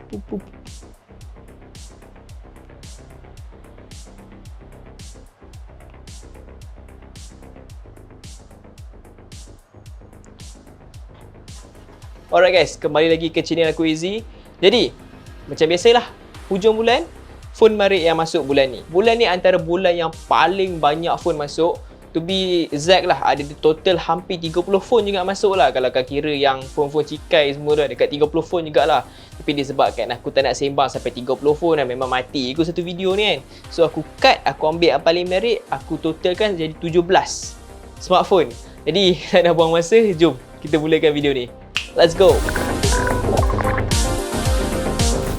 Alright guys, kembali lagi ke channel aku Izzy. Jadi, macam biasalah, hujung bulan, phone menarik yang masuk bulan ni. Bulan ni antara bulan yang paling banyak phone masuk. To be exact lah, ada total hampir 30 phone juga masuk lah. Kalau kau kira yang phone-phone cikai semua dah, dekat 30 phone jugalah. Tapi disebabkan aku tak nak sembang sampai 30 phone dah, memang mati aku satu video ni kan. So aku cut, aku ambil yang paling menarik, aku totalkan jadi 17 smartphone. Jadi tak nak buang masa, jom kita mulakan video ni. Let's go.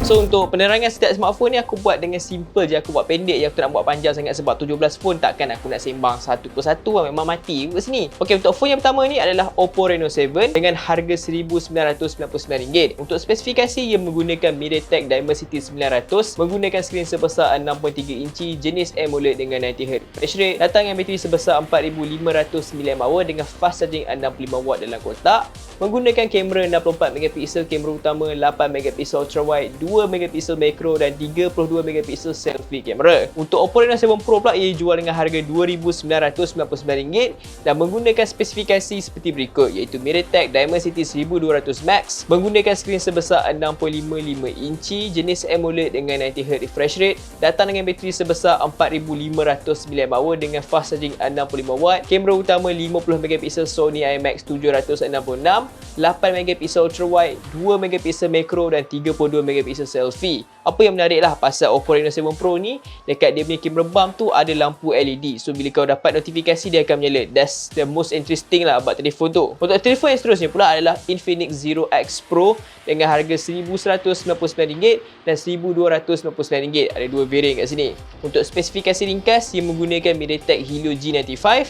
So untuk penerangan setiap smartphone ni aku buat dengan simple je, aku buat pendek je, aku tak nak buat panjang sangat sebab 17 phone takkan aku nak sembang satu persatu lah, memang mati kat sini. Okey, untuk phone yang pertama ni adalah Oppo Reno 7 dengan harga RM1,999. Untuk spesifikasi, ia menggunakan MediaTek Dimensity 900, menggunakan skrin sebesar 6.3 inci jenis AMOLED dengan 90Hz refresh rate, datang dengan bateri sebesar 4500 mAh dengan fast charging 65W dalam kotak, menggunakan kamera 64MP kamera utama, 8MP ultrawide, 2MP macro dan 32MP selfie kamera. Untuk Oppo Reno 7 Pro pula, ia dijual dengan harga RM2,999 dan menggunakan spesifikasi seperti berikut, iaitu MediaTek Dimensity 1200 Max, menggunakan skrin sebesar 6.55 inci jenis AMOLED dengan 90Hz refresh rate, datang dengan bateri sebesar 4500 mAh dengan fast charging 65W, kamera utama 50MP Sony IMX 766, 8MP ultrawide, 2MP macro dan 32MP selfie. Apa yang menarik lah pasal Oppo Reno 7 Pro ni, dekat dia punya kamera bump tu ada lampu LED. So bila kau dapat notifikasi, dia akan menyala. That's the most interesting lah about telefon tu. Untuk telefon yang seterusnya pula adalah Infinix Zero X Pro dengan harga RM1,199 dan RM1,299. Ada dua variant kat sini. Untuk spesifikasi ringkas, ia menggunakan MediaTek Helio G95,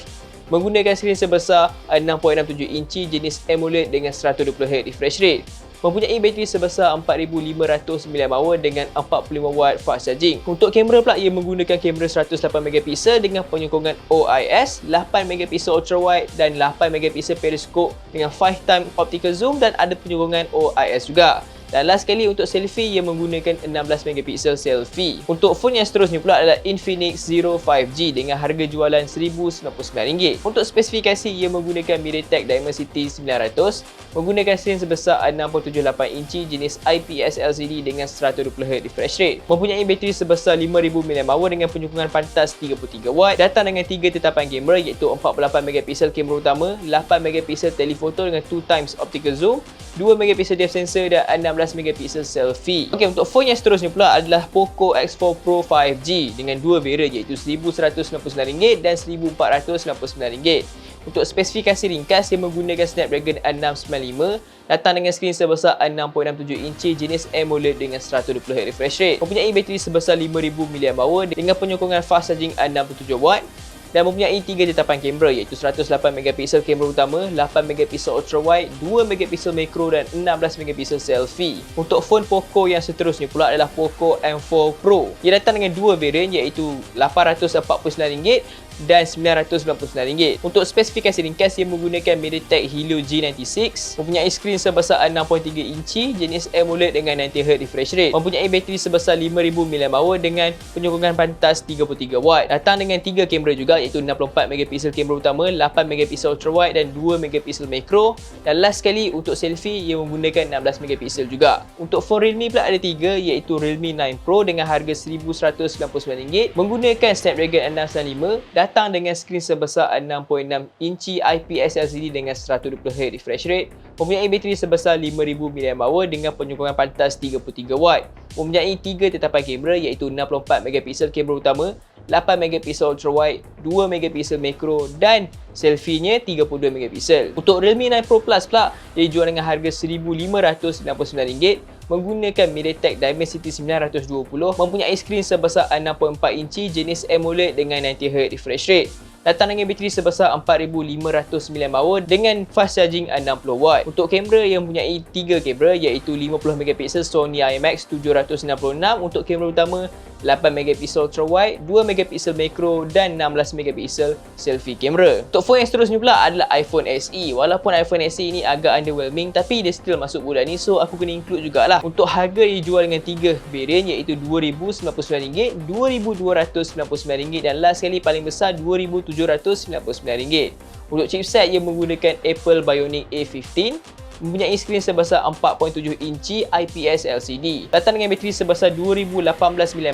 menggunakan skrin sebesar 6.67 inci jenis AMOLED dengan 120Hz refresh rate, mempunyai bateri sebesar 4500 mAh dengan 45W fast charging. Untuk kamera pula, ia menggunakan kamera 108MP dengan penyokongan OIS, 8MP ultrawide dan 8MP periskop dengan 5x optical zoom dan ada penyokongan OIS juga. Dan last sekali untuk selfie, ia menggunakan 16MP selfie. Untuk phone yang seterusnya pula adalah Infinix Zero 5G dengan harga jualan RM1,099. Untuk spesifikasi, ia menggunakan MediaTek Dimensity 900, menggunakan skrin sebesar 6.78 inci jenis IPS LCD dengan 120Hz refresh rate, mempunyai bateri sebesar 5000 mAh dengan penyokongan pantas 33W, datang dengan 3 tetapan kamera iaitu 48MP kamera utama, 8MP telephoto dengan 2x optical zoom, 2MP depth sensor dan 16MP selfie. Okey, untuk phone yang seterusnya pula adalah Poco X4 Pro 5G dengan dua variant iaitu RM1,199 dan RM1,499. Untuk spesifikasi ringkas, ia menggunakan Snapdragon 695, datang dengan skrin sebesar 6.67 inci jenis AMOLED dengan 120Hz refresh rate, mempunyai bateri sebesar 5000 mAh dengan penyokongan fast charging 67W dan mempunyai 3 tetapan kamera iaitu 108MP kamera utama, 8MP ultrawide, 2MP macro dan 16MP selfie. Untuk phone Poco yang seterusnya pula adalah Poco M4 Pro. Ia datang dengan dua variant iaitu RM849 dan RM999. Untuk spesifikasi ringkas, ia menggunakan MediaTek Helio G96, mempunyai skrin sebesar 6.3 inci jenis AMOLED dengan 90Hz refresh rate, mempunyai bateri sebesar 5000 mAh dengan penyokongan pantas 33W, datang dengan 3 kamera juga iaitu 64MP kamera utama, 8MP ultrawide dan 2MP macro, dan last sekali untuk selfie, ia menggunakan 16MP juga. Untuk phone Realme pula ada 3 iaitu Realme 9 Pro dengan harga RM1,199, menggunakan Snapdragon 695, datang dengan skrin sebesar 6.6 inci IPS LCD dengan 120Hz refresh rate, mempunyai bateri sebesar 5000 mAh dengan penyokongan pantas 33W, mempunyai 3 tetapan kamera iaitu 64MP kamera utama, 8MP ultrawide, 2MP macro dan selfie-nya 32MP. Untuk Realme 9 Pro Plus pula, dia dijual dengan harga RM1,599, menggunakan MediaTek Dimensity 920, mempunyai skrin sebesar 6.4 inci jenis AMOLED dengan 90Hz refresh rate, datang dengan bateri sebesar 4500 mAh dengan fast charging 60W. Untuk kamera, yang mempunyai 3 kamera iaitu 50MP Sony IMX 766 untuk kamera utama, 8MP ultra wide, 2MP macro dan 16MP selfie kamera. Untuk phone yang seterusnya pula adalah iPhone SE. Walaupun iPhone SE ni agak underwhelming tapi dia still masuk bulan ni, so aku kena include jugalah. Untuk harga dia dijual dengan 3 variant iaitu RM2,099, RM2,299 dan last sekali paling besar RM2,799. Untuk chipset ia menggunakan Apple Bionic A15, mempunyai skrin sebesar 4.7 inci IPS LCD. Datang dengan bateri sebesar 2018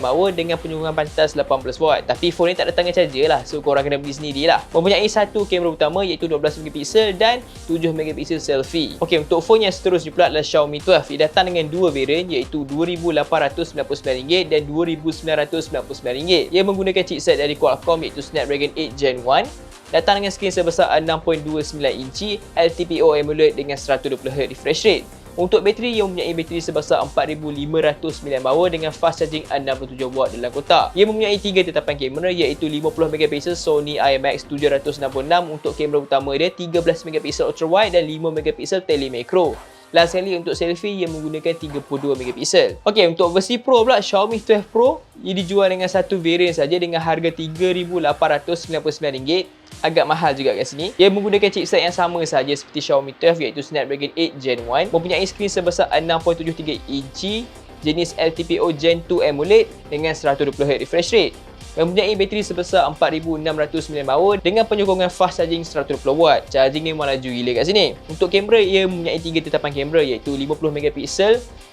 mAh dengan penyokong pantas 18W. Tapi phone ni tak datang dengan charger lah, so korang kena beli sendirilah. Mempunyai satu kamera utama iaitu 12MP dan 7MP selfie. Okey, untuk phone yang seterusnya pula adalah Xiaomi 12. Ia datang dengan dua variant iaitu RM2,899 dan RM2,999. Ia menggunakan chipset dari Qualcomm iaitu Snapdragon 8 Gen 1. Datang dengan skrin sebesar 6.29 inci LTPO AMOLED dengan 120Hz refresh rate. Untuk bateri, ia mempunyai bateri sebesar 4500 mAh dengan fast charging 67W dalam kotak. Ia mempunyai 3 tetapan kamera iaitu 50MP Sony IMX766 untuk kamera utama dia, 13MP ultra wide dan 5MP telemacro. Last sekali untuk selfie ia menggunakan 32MP. Okey, untuk versi Pro pula Xiaomi 12 Pro ia dijual dengan satu variant saja dengan harga RM3,899. Agak mahal juga kat sini. Ia menggunakan chipset yang sama saja seperti Xiaomi 12 iaitu Snapdragon 8 Gen 1, mempunyai skrin sebesar 6.73 inci jenis LTPO Gen 2 AMOLED dengan 120Hz refresh rate. Mempunyai bateri sebesar 4600 mAh dengan penyokongan fast charging 120W. Charging ni memang laju gila kat sini. Untuk kamera, ia mempunyai 3 tetapan kamera iaitu 50MP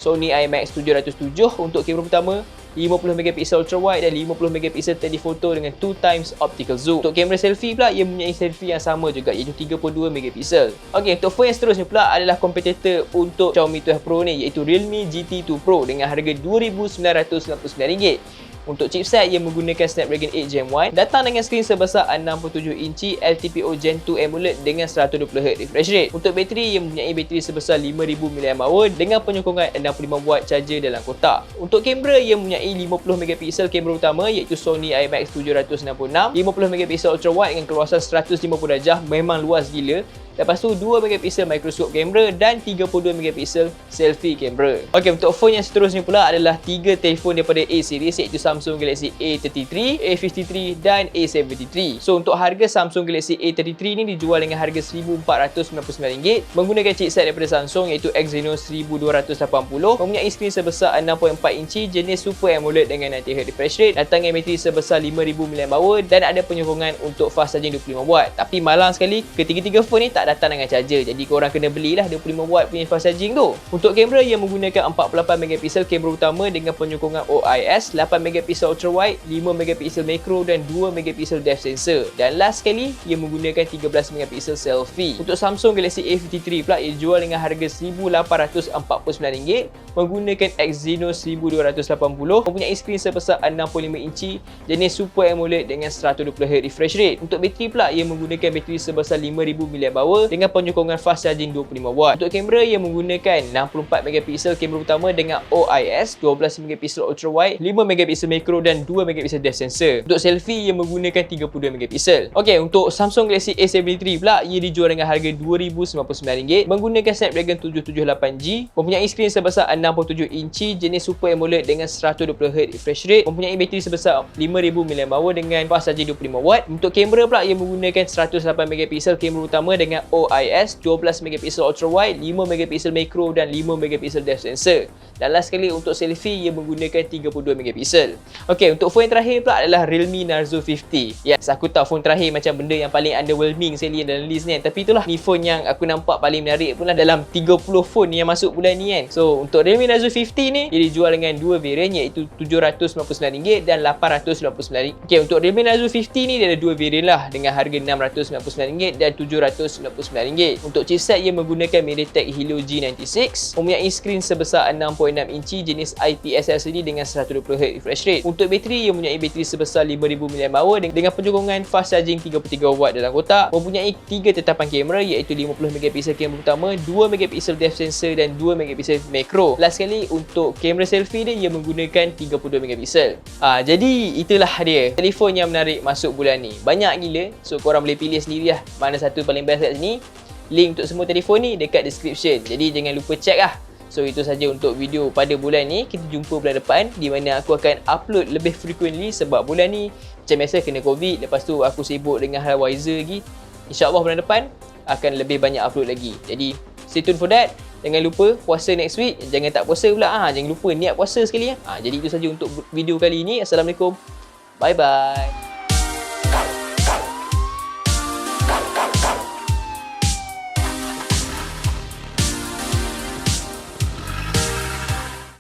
Sony IMX707 untuk kamera pertama, 50MP ultra wide dan 50MP telephoto dengan 2x optical zoom. Untuk kamera selfie pula, ia mempunyai selfie yang sama juga iaitu 32MP. Okey, untuk phone yang seterusnya pula adalah kompetitor untuk Xiaomi 12 Pro ni iaitu Realme GT2 Pro dengan harga RM2,999. Untuk chipset, ia menggunakan Snapdragon 8 Gen 1, datang dengan skrin sebesar 6.7 inci LTPO Gen 2 AMOLED dengan 120Hz refresh rate. Untuk bateri, ia mempunyai bateri sebesar 5000 mAh dengan penyokongan 65W charger dalam kotak. Untuk kamera, ia mempunyai 50MP kamera utama iaitu Sony IMX766, 50MP ultra wide dengan keluasan 150°, memang luas gila. Lepas tu 2MP microscope kamera dan 32MP selfie kamera. Okey, untuk phone yang seterusnya pula adalah 3 telefon daripada A series iaitu Samsung Galaxy A33, A53 dan A73. So untuk harga Samsung Galaxy A33 ni dijual dengan harga RM1,499 menggunakan chipset daripada Samsung iaitu Exynos 1280, mempunyai skrin sebesar 6.4 inci jenis Super AMOLED dengan 90Hz refresh rate, datang dengan bateri sebesar 5000 mAh dan ada penyokongan untuk fast charging 25W. Tapi malang sekali, ketiga-tiga phone ni tak datang dengan charger, jadi korang kena belilah 25W punya fast charging tu. Untuk kamera, ia menggunakan 48MP kamera utama dengan penyokongan OIS, 8MP ultra wide, 5MP macro dan 2MP depth sensor. Dan last sekali, ia menggunakan 13MP selfie. Untuk Samsung Galaxy A53 pula, ia dijual dengan harga RM1,849 menggunakan Exynos 1280, mempunyai skrin sebesar 65 inci jenis Super AMOLED dengan 120Hz refresh rate. Untuk bateri pula, ia menggunakan bateri sebesar 5000 mAh dengan penyokongan fast charging 25W. Untuk kamera, ia menggunakan 64MP kamera utama dengan OIS, 12MP ultra wide, 5MP macro dan 2MP depth sensor. Untuk selfie, ia menggunakan 32MP. Okey, untuk Samsung Galaxy A73 pula, ia dijual dengan harga RM2,099 menggunakan Snapdragon 778G, mempunyai skrin sebesar 6.7 inci jenis Super AMOLED dengan 120Hz refresh rate, mempunyai bateri sebesar 5000 mAh dengan fast charging 25W. Untuk kamera pula, ia menggunakan 108MP kamera utama dengan OIS, 12MP ultra wide, 5MP macro dan 5MP depth sensor. Dan last sekali untuk selfie, ia menggunakan 32MP. Okey, untuk phone yang terakhir pula adalah Realme Narzo 50. Yes, aku tahu phone terakhir macam benda yang paling underwhelming sekali dalam list ni kan. Tapi itulah, ni phone yang aku nampak paling menarik pun lah dalam 30 phone yang masuk bulan ni kan. So untuk Realme Narzo 50 ni, dia dijual dengan dua variant iaitu RM799 dan RM899. Okey, untuk Realme Narzo 50 ni dia ada dua variant lah dengan harga RM699 dan RM799. Untuk chipset, ia menggunakan MediaTek Helio G96, mempunyai skrin sebesar 6.6 inci jenis IPS LCD dengan 120Hz refresh rate. Untuk bateri, ia mempunyai bateri sebesar 5000 mAh dengan penyokongan fast charging 33W dalam kotak, mempunyai 3 tetapan kamera iaitu 50MP kamera utama, 2MP depth sensor dan 2MP macro. Last sekali untuk kamera selfie dia, ia menggunakan 32MP. Jadi itulah dia telefon yang menarik masuk bulan ni. Banyak gila, so korang boleh pilih sendiri lah mana satu paling best kat sini. Link untuk semua telefon ni dekat description, jadi jangan lupa check lah. So itu saja untuk video pada bulan ni. Kita jumpa bulan depan di mana aku akan upload lebih frequently sebab bulan ni macam biasa kena COVID. Lepas tu aku sibuk dengan hal wiser lagi. InsyaAllah bulan depan akan lebih banyak upload lagi. Jadi stay tune for that. Jangan lupa puasa next week. Jangan tak puasa pula. Jangan lupa niat puasa sekali. Jadi itu saja untuk video kali ini. Assalamualaikum. Bye bye.